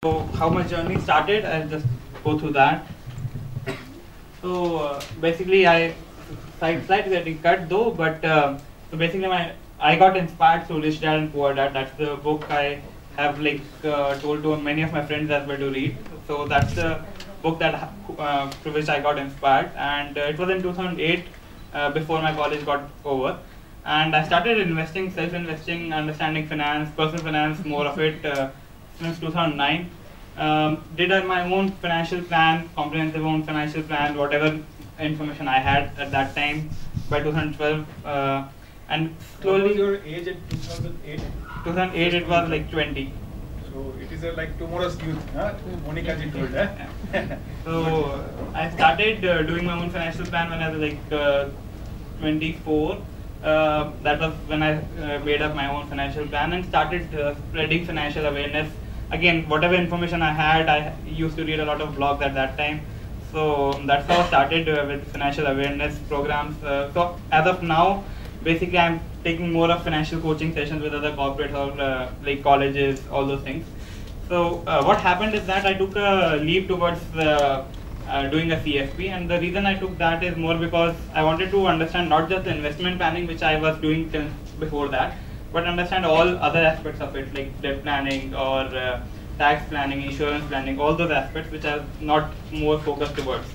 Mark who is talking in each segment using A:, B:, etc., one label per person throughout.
A: So how my journey started, I'll just go through that. So basically, slight getting cut though, but so basically I got inspired through Rich Dad and Poor Dad. That's the book I have told to many of my friends as well to read. So that's the book that through which I got inspired, and it was in 2008 before my college got over, and I started investing, self-investing, understanding finance, personal finance, more of it. Since 2009, did my own financial plan, comprehensive own financial plan, whatever information I had at that time by 2012, and slowly.
B: What was your age in 2008?
A: 2008 it was like 20.
B: So it is like tomorrow's youth, huh? Monica ji told, huh?
A: So I started doing my own financial plan when I was like 24. That was when I made up my own financial plan and started spreading financial awareness. Again, whatever information I had, I used to read a lot of blogs at that time. So that's how I started with financial awareness programs. So as of now, basically I'm taking more of financial coaching sessions with other corporates or like colleges, all those things. So what happened is that I took a leap towards doing a CFP, and the reason I took that is more because I wanted to understand not just the investment planning which I was doing till before that, but understand all other aspects of it, like debt planning or tax planning, insurance planning, all those aspects which I was not more focused towards.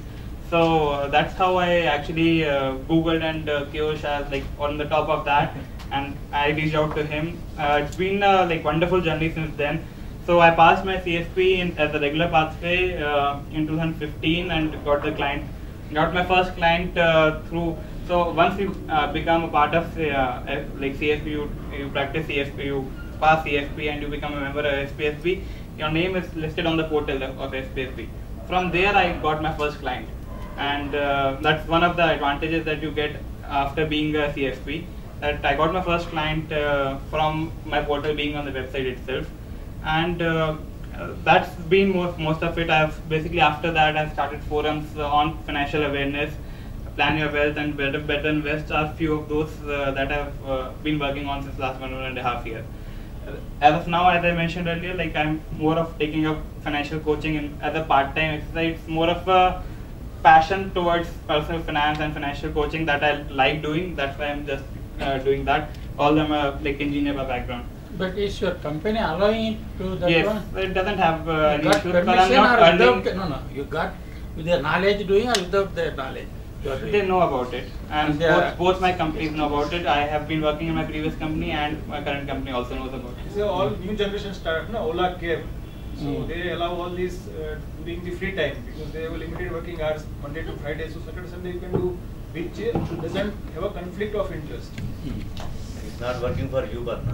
A: So that's how I actually Googled, and Keyur Shah is like on the top of that, and I reached out to him. It's been a like wonderful journey since then. So I passed my CFP as a regular pathway in 2015 and got my first client through. So once you become a part of like CFP, you practice CFP, you pass CFP, and you become a member of SPSP, your name is listed on the portal of SPSP. From there I got my first client, and that's one of the advantages that you get after being a CFP, that I got my first client from my portal being on the website itself. And that's been most of it. I've basically, after that, I started forums on financial awareness, Plan Your Wealth, and Better Invest are few of those that I've been working on since last 1.5 years. As of now, as I mentioned earlier, like I'm more of taking up financial coaching as a part-time exercise. It's more of a passion towards personal finance and financial coaching that I like doing. That's why I'm just doing that. Although I'm a like engineer by background.
C: But is your company allowing to that
A: yes,
C: one?
A: It doesn't have any
C: got
A: issue
C: permission
A: because I'm not earning.
C: No, you got with their knowledge doing or without their knowledge?
A: They know about it, and both my companies know about it. I have been working in my previous company, and my current company also knows about it.
B: So all new generation startup, no, Ola came. So they allow all this during the free time because they have limited working hours, Monday to Friday. So Saturday, Sunday you can do, which doesn't have a conflict of interest.
D: It's not working for you, but no.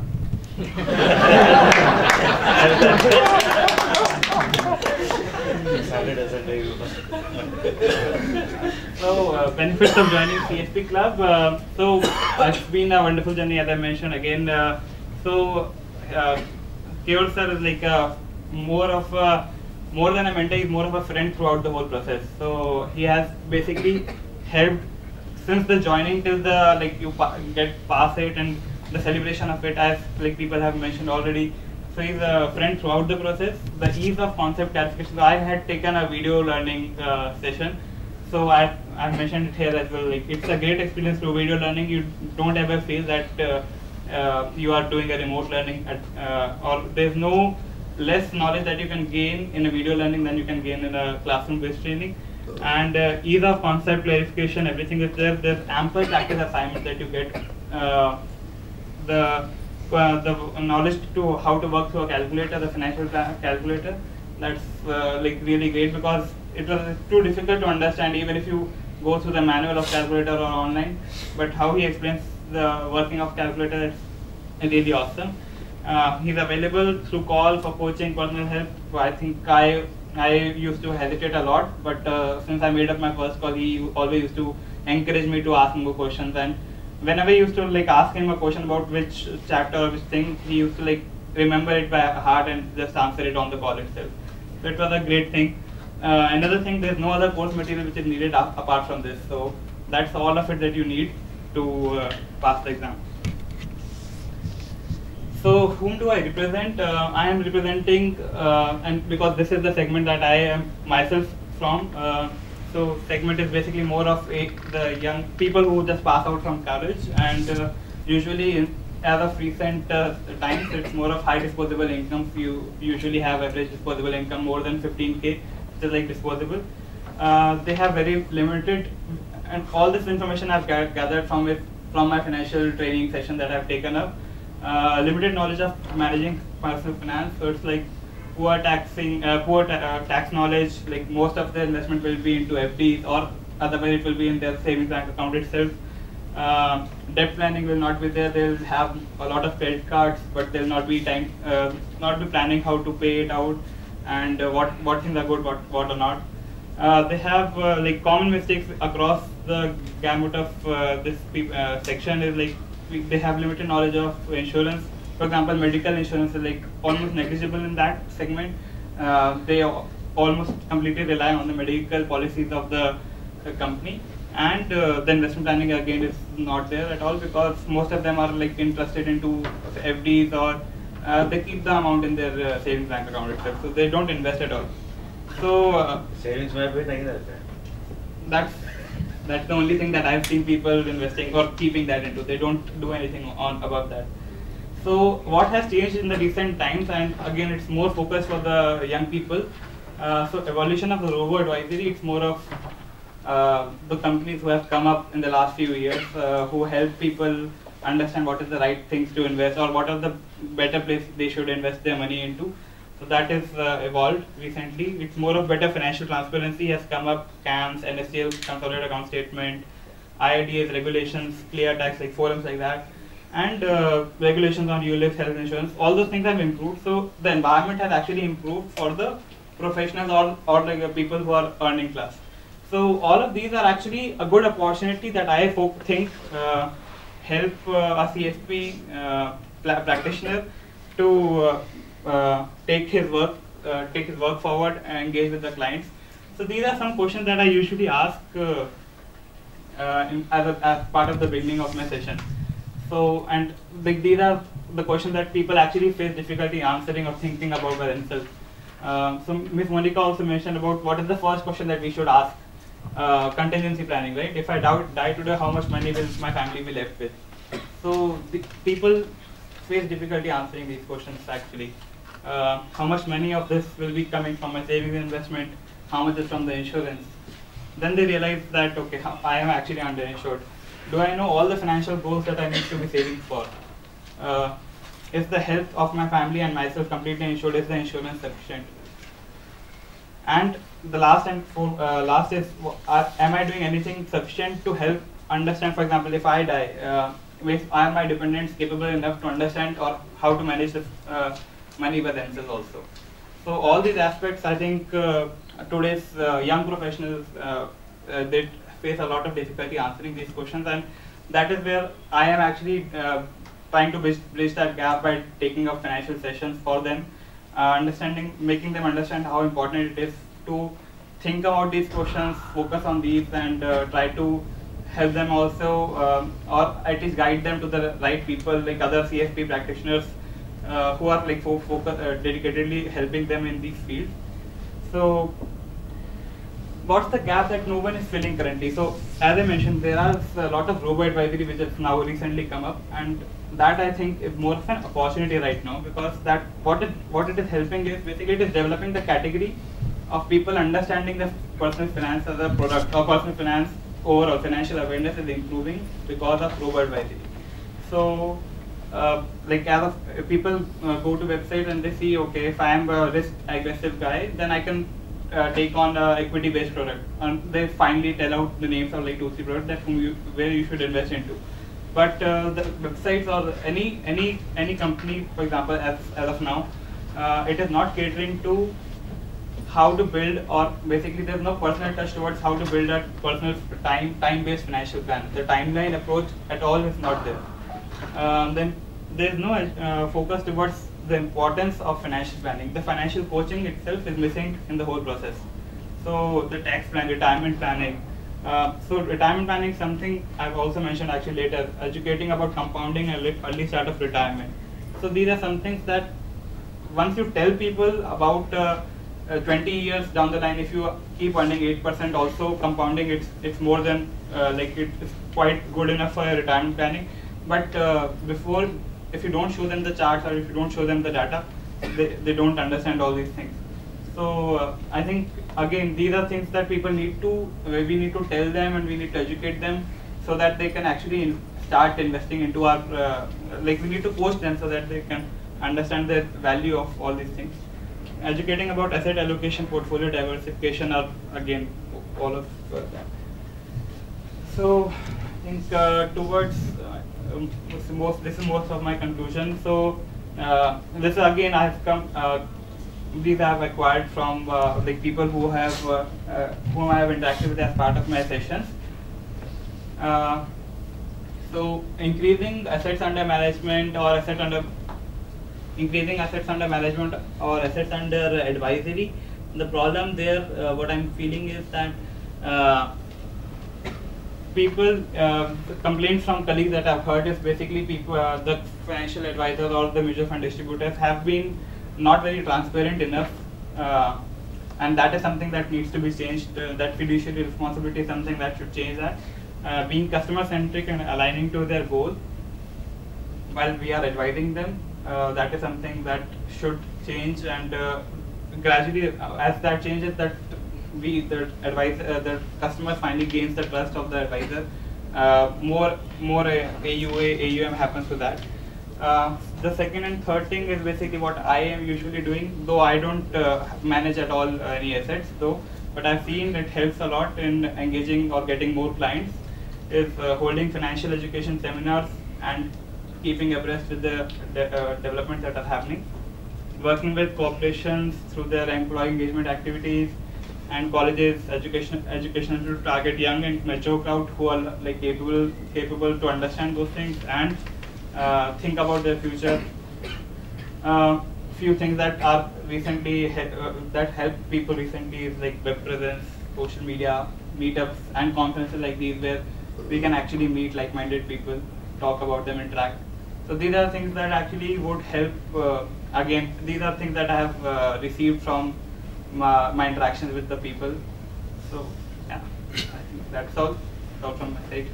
A: So benefits of joining CFP Club. So it's been a wonderful journey, as I mentioned again. Keyur sir is like more than a mentor. He's more of a friend throughout the whole process. So he has basically helped since the joining till the like you get past it and the celebration of it, as like people have mentioned already. So he's a friend throughout the process. The ease of concept clarification. So I had taken a video learning session. So I've mentioned it here as well. Like it's a great experience through video learning. You don't ever feel that you are doing a remote learning or there's no less knowledge that you can gain in a video learning than you can gain in a classroom-based training. And ease of concept clarification, everything is there. There's ample practice assignments that you get. The knowledge to how to work through a calculator, the financial calculator, that's like really great because it was too difficult to understand even if you go through the manual of calculator or online. But how he explains the working of calculator is really awesome. He's available through call for coaching, personal help. I think I used to hesitate a lot, but since I made up my first call, he always used to encourage me to ask more questions, and whenever I used to like ask him a question about which chapter or which thing, he used to like remember it by heart and just answer it on the call itself. So it was a great thing. Another thing, there's no other course material which is needed apart from this. So that's all of it that you need to pass the exam. So whom do I represent? I am representing, and because this is the segment that I am myself from. So segment is basically more of the young people who just pass out from college, and usually as of recent times, it's more of high disposable income. You usually have average disposable income more than 15K, which is like disposable. They have very limited, and all this information I've gathered from my financial training session that I've taken up. Limited knowledge of managing personal finance, so it's like poor tax knowledge. Like most of their investment will be into FDs, or otherwise it will be in their savings bank account itself. Debt planning will not be there. They'll have a lot of credit cards, but they'll not be planning how to pay it out, and what things are good, what are not. They have like common mistakes across the gamut of this section is like they have limited knowledge of insurance. For example, medical insurance is like almost negligible in that segment. They almost completely rely on the medical policies of the company, and the investment planning again is not there at all, because most of them are like interested into FDs, or they keep the amount in their savings bank account itself, so they don't invest at all. So
D: savings में भी नहीं रहता है.
A: That's the only thing that I've seen people investing or keeping that into. They don't do anything on above that. So what has changed in the recent times, and again it's more focused for the young people. So evolution of the robo advisory, it's more of the companies who have come up in the last few years, who help people understand what is the right things to invest, or what are the better place they should invest their money into. So that is evolved recently. It's more of better financial transparency has come up. CAMS, NSDL, consolidated account statement, IIDA's regulations, clear tax, like forums like that, and regulations on ULIP, health insurance. All those things have improved. So the environment has actually improved for the professionals, or like the people who are earning class. So all of these are actually a good opportunity that I think help a CFP practitioner to take his work forward and engage with the clients. So these are some questions that I usually ask as part of the beginning of my session. So, and these are the questions that people actually face difficulty answering or thinking about by themselves. So Ms. Monica also mentioned about what is the first question that we should ask. Contingency planning, right? If I die today, how much money will my family be left with? So the people face difficulty answering these questions actually. How much money of this will be coming from my savings investment? How much is from the insurance? Then they realize that, okay, I am actually underinsured. Do I know all the financial goals that I need to be saving for? Is the health of my family and myself completely insured? Is the insurance sufficient? And the last is, am I doing anything sufficient to help understand, for example, if I die, are my dependents capable enough to understand or how to manage the money by themselves also? So all these aspects, I think today's young professionals, they face a lot of difficulty answering these questions, and that is where I am actually trying to bridge that gap by taking up financial sessions for them, making them understand how important it is to think about these questions, focus on these, and try to help them also, or at least guide them to the right people, like other CFP practitioners who are like dedicatedly helping them in these fields. So what's the gap that no one is filling currently? So as I mentioned, there are a lot of robo advisory which has now recently come up, and that I think is more of an opportunity right now, because that what it is helping is basically it is developing the category of people understanding the personal finance as a product, or personal finance overall financial awareness is improving because of robo advisory. So like if people go to website and they see, okay, if I am a risk aggressive guy, then I can take on a equity based product, and they finally tell out the names of like 2-3 products that where you should invest into. But the websites or any company, for example, as of now, it is not catering to how to build, or basically there's no personal touch towards how to build a personal time-based financial plan. The timeline approach at all is not there. Then there's no focus towards the importance of financial planning. The financial coaching itself is missing in the whole process. So the tax plan, retirement planning. So retirement planning is something I've also mentioned actually later, educating about compounding and early start of retirement. So these are some things that once you tell people about 20 years down the line, if you keep earning 8% also compounding, it's more than like it's quite good enough for your retirement planning. But before, if you don't show them the charts or if you don't show them the data, they don't understand all these things. So I think again these are things that people need to, we need to tell them and we need to educate them so that they can actually start investing into our, like we need to coach them so that they can understand the value of all these things. Educating about asset allocation, portfolio diversification are again all of that. So I think towards this is most of my conclusion. So this again I have come. These I have acquired from like people who have whom I have interacted with as part of my sessions. So increasing assets under management or increasing assets under management or assets under advisory. The problem there, what I'm feeling is that people, complaints from colleagues that I've heard is basically people, the financial advisors or the mutual fund distributors have been not very transparent enough, and that is something that needs to be changed. That fiduciary responsibility is something that should change that. Being customer centric and aligning to their goal while we are advising them, that is something that should change, and gradually as that changes, that the customer finally gains the trust of the advisor. More AUA, AUM happens to that. The second and third thing is basically what I am usually doing, though I don't manage at all any assets though, but I've seen it helps a lot in engaging or getting more clients, is holding financial education seminars and keeping abreast with the developments that are happening, working with corporations through their employee engagement activities, and colleges, educational to target young and mature crowd who are like capable to understand those things and think about their future. Few things that are recently that help people recently is like web presence, social media, meetups, and conferences like these where we can actually meet like-minded people, talk about them, interact. So these are things that actually would help. Again, these are things that I have received from my interactions with the people. So yeah, I think that's all from my side.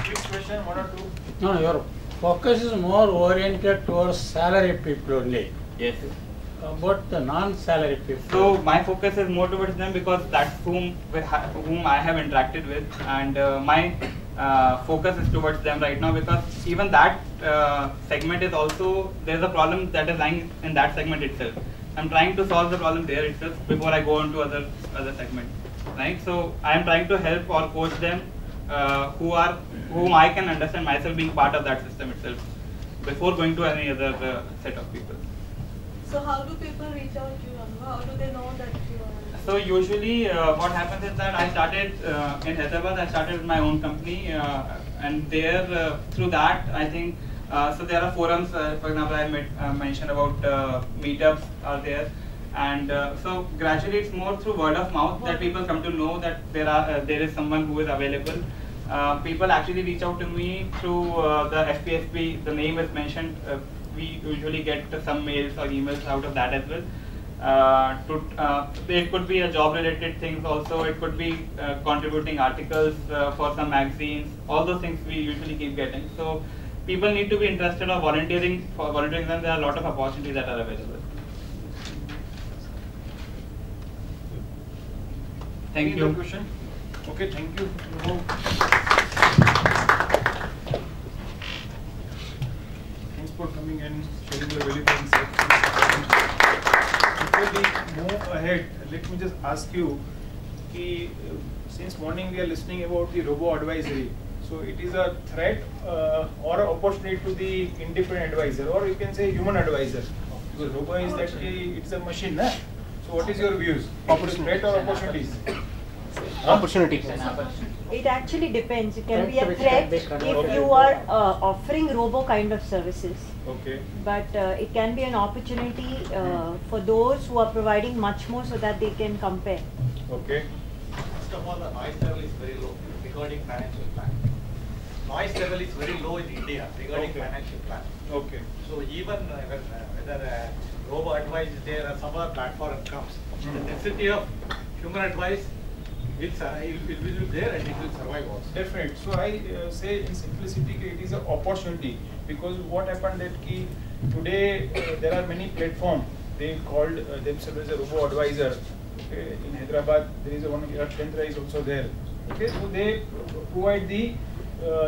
B: Next question, one or two?
C: No, your focus is more oriented towards salary people only.
A: Yes.
C: About the non-salary people.
A: So my focus is more towards them because that's whom I have interacted with, and my focus is towards them right now, because even that segment is also, there's a problem that is lying in that segment itself. I'm trying to solve the problem there itself before I go on to other segments, right? So I'm trying to help or coach them whom I can understand myself being part of that system itself before going to any other set of people.
E: So how do people reach out to you? How do they know that you are?
A: So usually what happens is that I started in Hyderabad, I started with my own company, and there through that I think, so there are forums, for example I mentioned about meetups are there, and so gradually it's more through word of mouth that people come to know that there is someone who is available. People actually reach out to me through the FPSP, the name is mentioned. We usually get some mails or emails out of that as well. It could be a job-related things also. It could be contributing articles for some magazines. All those things we usually keep getting. So people need to be interested or volunteering. For volunteering, then there are a lot of opportunities that are available. Thank
B: Any
A: you.
B: other question? Okay, thank you. Thanks for coming and sharing your valuable insights. Before we move ahead, let me just ask you, since morning we are listening about the robo advisory. So it is a threat or an opportunity to the independent advisor, or you can say human advisor. Because robo is that it's a machine, nah? So what is your views? Threat or opportunities?
F: Opportunities.
E: It actually depends. It can be a threat if you are offering robo kind of services.
B: Okay.
E: But it can be an opportunity for those who are providing much more so that they can compare.
B: Okay.
D: First of all, the noise level is very low. Recording financial plan.
G: noise level is very low in India regarding
B: Okay.
G: financial plan.
B: Okay.
G: So even whether robo advice is there or some other platform comes, the necessity of human advice will be there and it will survive also.
B: Definitely. So I say in simplicity it is an opportunity, because what happened that today there are many platforms. They called themselves as a robo advisor. Okay. In Hyderabad there is one Kendra is also there. Okay. So they provide the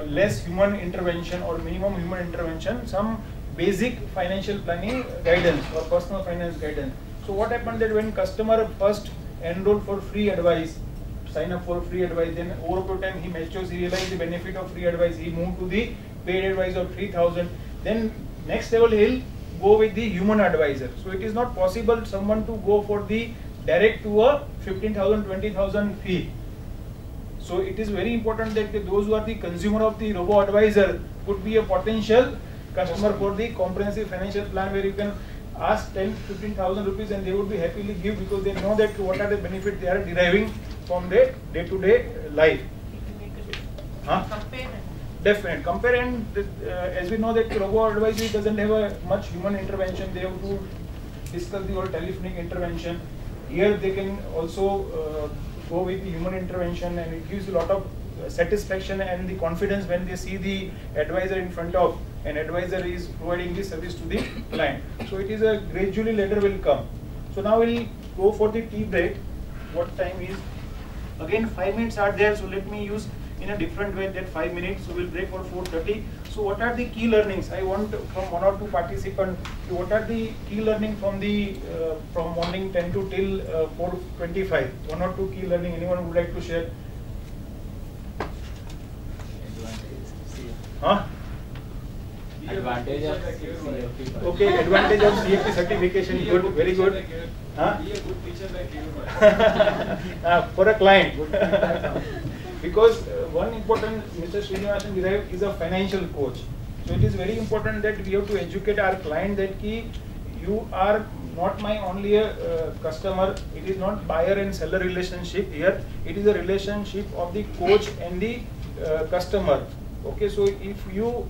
B: less human intervention or minimum human intervention, some basic financial planning guidance or personal finance guidance. So what happened that when customer first enroll for free advice, sign up for free advice, then over time he matures, he realizes the benefit of free advice, he moved to the paid advice of 3,000. Then next level he'll go with the human advisor. So it is not possible someone to go for the direct to a 15,000, 20,000 fee. So it is very important that those who are the consumer of the robo advisor could be a potential customer for the comprehensive financial plan, where you can ask 10, 15,000 rupees and they would be happily give, because they know that what are the benefits they are deriving from their day-to-day life. Huh? Definitely. Compare, and as we know that robo advisory doesn't have a much human intervention. They have to discuss the whole telephonic intervention. Here they can also go with the human intervention, and it gives a lot of satisfaction and the confidence when they see the advisor in front of, an advisor is providing the service to the client. So it is a gradually later will come. So now we'll go for the tea break. What time is? Again 5 minutes are there, so let me use in a different way that 5 minutes. So we'll break for 4:30. So what are the key learnings? I want from one or two participants, what are the key learning from the from morning 10 to till 4:25? One or two key learning anyone would like to share? Huh?
H: Advantage of CFP.
B: Okay, advantage of CFP certification. Good, very good. Huh?
I: Be a good teacher like you.
B: For a client. Because one important, Mr. Srinivasan derived, is a financial coach. So it is very important that we have to educate our client that you are not my only a customer. It is not buyer and seller relationship here. It is a relationship of the coach and the customer. Okay, so if you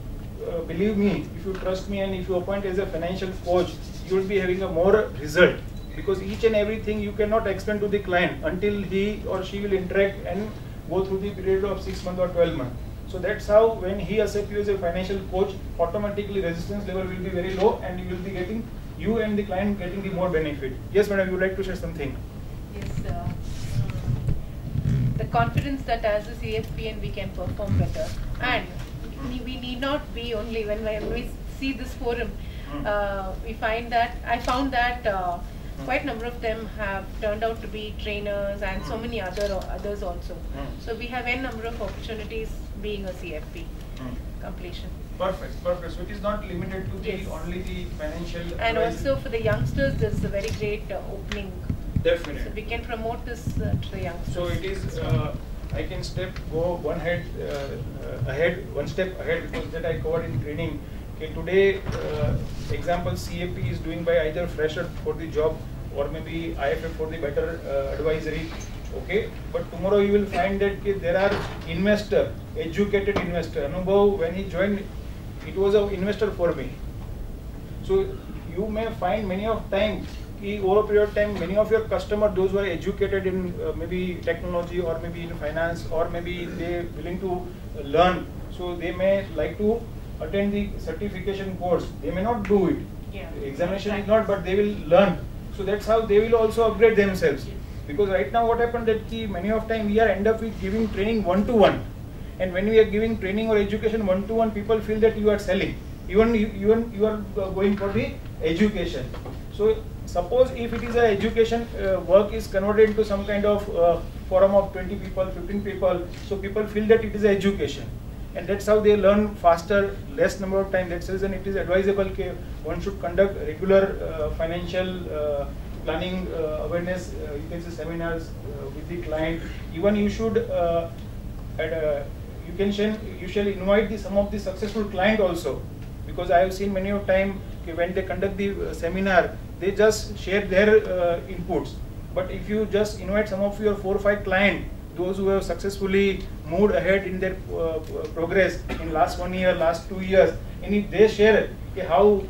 B: believe me, if you trust me, and if you appoint as a financial coach, you will be having a more result. Because each and everything you cannot explain to the client until he or she will interact and go through the period of 6 months or 12 months. So that's how when he accepts you as a financial coach, automatically resistance level will be very low, and you will be getting, you and the client getting the more benefit. Yes, madam, you would like to share something?
J: Yes, the confidence that as a CFP we can perform better, and we need not be only when we see this forum. We find that I found that quite a number of them have turned out to be trainers and so many others also. So we have a number of opportunities being a CFP completion.
B: Perfect, perfect. So it is not limited to the only the financial.
J: And also for the youngsters, this is a very great opening.
B: Definitely.
J: So we can promote this to the youngsters.
B: So it is. I can go one step ahead, because that I covered in training. Okay, today, example CFP is doing by either fresher for the job or maybe IFF for the better advisory. Okay, but tomorrow you will find that there are investor, educated investor. Anubhav, when he joined, it was an investor for me. So you may find many of times, over a period of time, many of your customers, those who are educated in maybe technology or maybe in finance, or maybe they willing to learn, so they may like to attend the certification course. They may not do it.
J: Yeah.
B: Examination is not, but they will learn. So that's how they will also upgrade themselves. Because right now what happened that many of time we are end up with giving training one-to-one. And when we are giving training or education one-to-one, people feel that you are selling. Even you are going for the education. So suppose if it is a education work is converted into some kind of forum of 20 people, 15 people, so people feel that it is education. And that's how they learn faster, less number of time. That's the reason it is advisable that one should conduct regular financial planning awareness, you can say seminars with the client. Even you should, you shall invite some of the successful client also. Because I have seen many of time when they conduct the seminar, they just share their inputs. But if you just invite some of your 4 or 5 clients, those who have successfully moved ahead in their progress in last 1 year, last 2 years, and if they share how,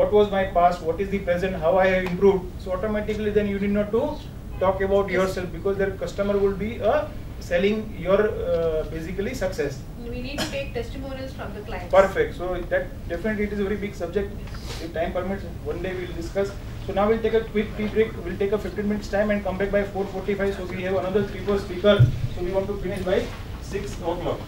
B: what was my past, what is the present, how I have improved, so automatically then you need not to talk about yourself, because their customer will be selling your basically success.
J: We need to take testimonials from the clients.
B: Perfect. So that definitely it is a very big subject. If time permits, one day we'll discuss. So now we'll take a quick tea break. We'll take a 15 minutes time and come back by 4:45. So we have another 3-4 speakers. So we want to finish by 6 o'clock.